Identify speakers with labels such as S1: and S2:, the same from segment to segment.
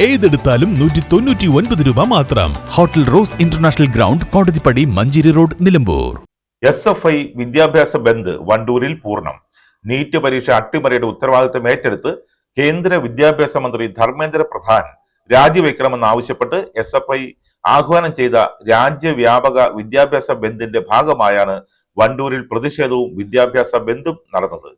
S1: ഏതെടുത്താലും 199 രൂപ മാത്രം. Hotel rose international ground, Kodathippadi, Manjeri road, Nilambur.
S2: SFI വിദ്യാഭ്യാസ ബന്ദ് വണ്ടൂരിൽ പൂർണ്ണം. നീറ്റ് പരീക്ഷ അട്ടിമറിയുടെ ഉത്തരവാദിത്തം ഏറ്റെടുത്ത് കേന്ദ്ര വിദ്യാഭ്യാസ മന്ത്രി ധർമ്മേന്ദ്ര പ്രധാൻ രാജിവെക്കണമെന്നാവശ്യപ്പെട്ട് SFI ആഹ്വാനം ചെയ്ത രാജ്യവ്യാപക വിദ്യാഭ്യാസ ബന്ദിന്റെ ഭാഗമായാണ് വണ്ടൂരിൽ പ്രതിഷേധവും വിദ്യാഭ്യാസ ബന്ദും നടന്നത്.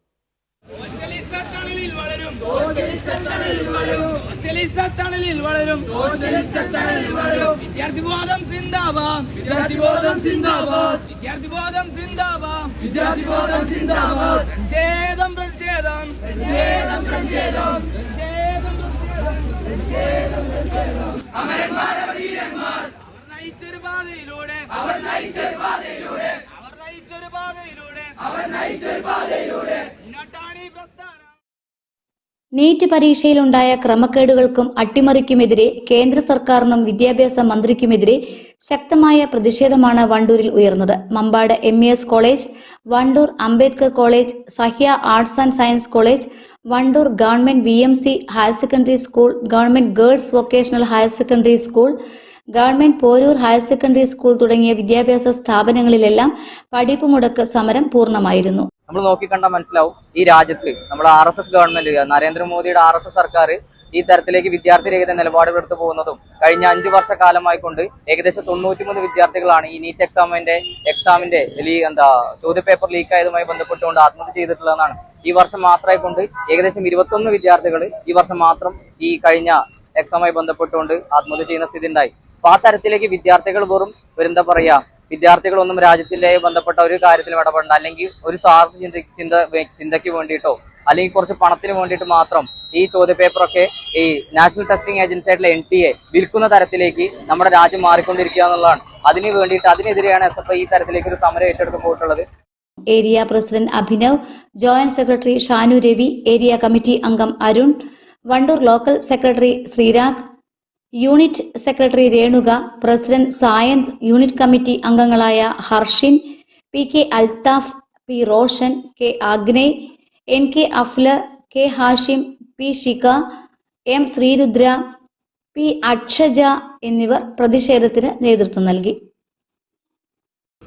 S3: നീറ്റ് പരീക്ഷയിലുണ്ടായ ക്രമക്കേടുകൾക്കും അട്ടിമറിക്കുമെതിരെ കേന്ദ്ര സർക്കാരിനും വിദ്യാഭ്യാസ മന്ത്രിക്കുമെതിരെ ശക്തമായ പ്രതിഷേധമാണ് വണ്ടൂരിൽ ഉയർന്നത്. Mampad MES college, Wandoor Ambedkar college, Sahya arts and science college, Wandoor government VMC higher secondary school, government girls vocational higher secondary school, government Poroor higher secondary school തുടങ്ങിയ വിദ്യാഭ്യാസ സ്ഥാപനങ്ങളിലെല്ലാം പഠിപ്പ് മുടക്ക് സമരം പൂർണ്ണമായിരുന്നു.
S4: നമ്മൾ നോക്കിക്കണ്ടാൽ മനസ്സിലാവും, ഈ രാജ്യത്ത് നമ്മുടെ RSS ഗവൺമെന്റ്, നരേന്ദ്രമോദിയുടെ RSS സർക്കാർ ഈ തരത്തിലേക്ക് വിദ്യാർത്ഥിരഹിത നിലപാടുകൾ എടുത്തു പോകുന്നതും കഴിഞ്ഞ 5 വർഷക്കാലമായിക്കൊണ്ട് ഏകദേശം 93 വിദ്യാർത്ഥികളാണ് ഈ നീറ്റ് എക്സാമിന്റെ ചോദ്യപേപ്പർ ലീക്കായതുമായി ബന്ധപ്പെട്ടുകൊണ്ട് ആത്മഹത്യ ചെയ്തിട്ടുള്ളതെന്നാണ്. ഈ വർഷം മാത്രമായിക്കൊണ്ട് ഏകദേശം 21 വിദ്യാർത്ഥികൾ ഈ വർഷം മാത്രം ഈ കഴിഞ്ഞ എക്സാമുമായി ബന്ധപ്പെട്ടുകൊണ്ട് ആത്മഹത്യ ചെയ്യുന്ന സ്ഥിതി ഉണ്ടായി. അപ്പൊ ആ തരത്തിലേക്ക് വിദ്യാർത്ഥികൾ വെറും വിദ്യാർത്ഥികളൊന്നും രാജ്യത്തിന്റെ ബന്ധപ്പെട്ട ഒരു കാര്യത്തിലും ഇടപെടണ്ട, അല്ലെങ്കിൽ ഒരു സ്വാർത്ഥ ചിന്തയ്ക്ക് വേണ്ടിയിട്ടോ അല്ലെങ്കിൽ കുറച്ച് പണത്തിന് വേണ്ടിയിട്ട് മാത്രം ഈ ചോദ്യപേപ്പറൊക്കെ ഈ നാഷണൽ ടെസ്റ്റിംഗ് ഏജൻസി ആയിട്ടുള്ള NTA വിൽക്കുന്ന തരത്തിലേക്ക് നമ്മുടെ രാജ്യം മാറിക്കൊണ്ടിരിക്കുക എന്നുള്ളതാണ്. അതിനെതിരെയാണ് SFI ഈ തരത്തിലേക്ക് ഒരു സമരം ഏറ്റെടുത്ത് പോയിട്ടുള്ളത്.
S3: Area president Abhinav, joint secretary Shanu Ravi, area committee അംഗം Arun, Vandoor local secretary Sreerag, unit secretary Renuka, president Sayanth, unit committee അംഗങ്ങളായ Harshin, PK Althaf, P Roshan, K Agney, NK അഫ്ലർ, K Hashim, P Shikha, M Sreerudra, P അക്ഷജ എന്നിവർ പ്രതിഷേധത്തിന് നേതൃത്വം നൽകി.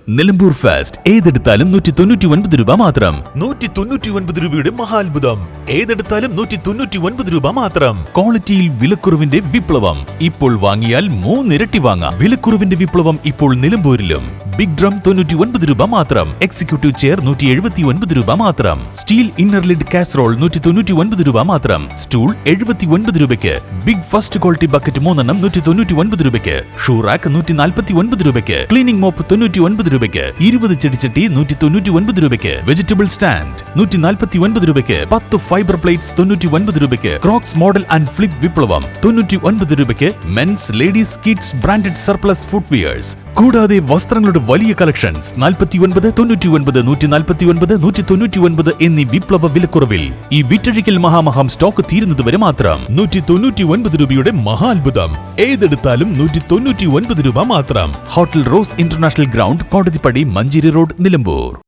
S1: നിലമ്പൂർ ഫാസ്റ്റ് ഏതെടുത്താലും 199 രൂപ മാത്രം. 199 രൂപയുടെ മഹാത്ഭുതം. ഏതെടുത്താലും 199 രൂപ മാത്രം. ക്വാളിറ്റിയിൽ വിലക്കുറവിന്റെ വിപ്ലവം. ഇപ്പോൾ വാങ്ങിയാൽ 3 ഇരട്ടി വാങ്ങാം. വിലക്കുറവിന്റെ വിപ്ലവം ഇപ്പോൾ നിലമ്പൂരിലും. ബിഗ് ഡ്രം 99 രൂപ മാത്രം. എക്സിക്യൂട്ടീവ് ചെയർ 179 രൂപ മാത്രം. സ്റ്റീൽ ഇന്നർ ലിഡ് കാസറോൾ 199 രൂപ മാത്രം. സ്റ്റൂൾ 79 രൂപയ്ക്ക്. ബിഗ് ഫസ്റ്റ് ക്വാളിറ്റി ബക്കറ്റ് 3 എണ്ണം 199 രൂപയ്ക്ക്. ഷൂ റാക്ക് 149 രൂപയ്ക്ക്. ക്ലീനിംഗ് മോപ്പ് 99 രൂപയ്ക്ക്. 20 ചെടിച്ചട്ടി 199 രൂപയ്ക്ക്. വെജിറ്റബിൾ സ്റ്റാൻഡ് 149 രൂപയ്ക്ക്. 10 ഫൈബർ പ്ലേറ്റ്സ് 99 രൂപയ്ക്ക്. ക്രോക്സ് മോഡൽ ആൻഡ് ഫ്ലിപ്പ് വിപ്ലവം 99 രൂപയ്ക്ക്. Mens, ladies, kids branded surplus footwears. കൂടാതെ വസ്ത്രങ്ങളുടെ വലിയ കളക്ഷൻസ് 49, 99, 149, 199 എന്നീ വിപ്ലവ വിലക്കുറവിൽ. ഈ വിറ്റഴിക്കൽ മഹാമഹം സ്റ്റോക്ക് തീരുന്നതുവരെ മാത്രം. 199 രൂപയുടെ മഹാത്ഭുതം. ഏതെടുത്താലും 199 രൂപ മാത്രം. Hotel rose international ground, Kodathippadi, Manjeri road, Nilambur.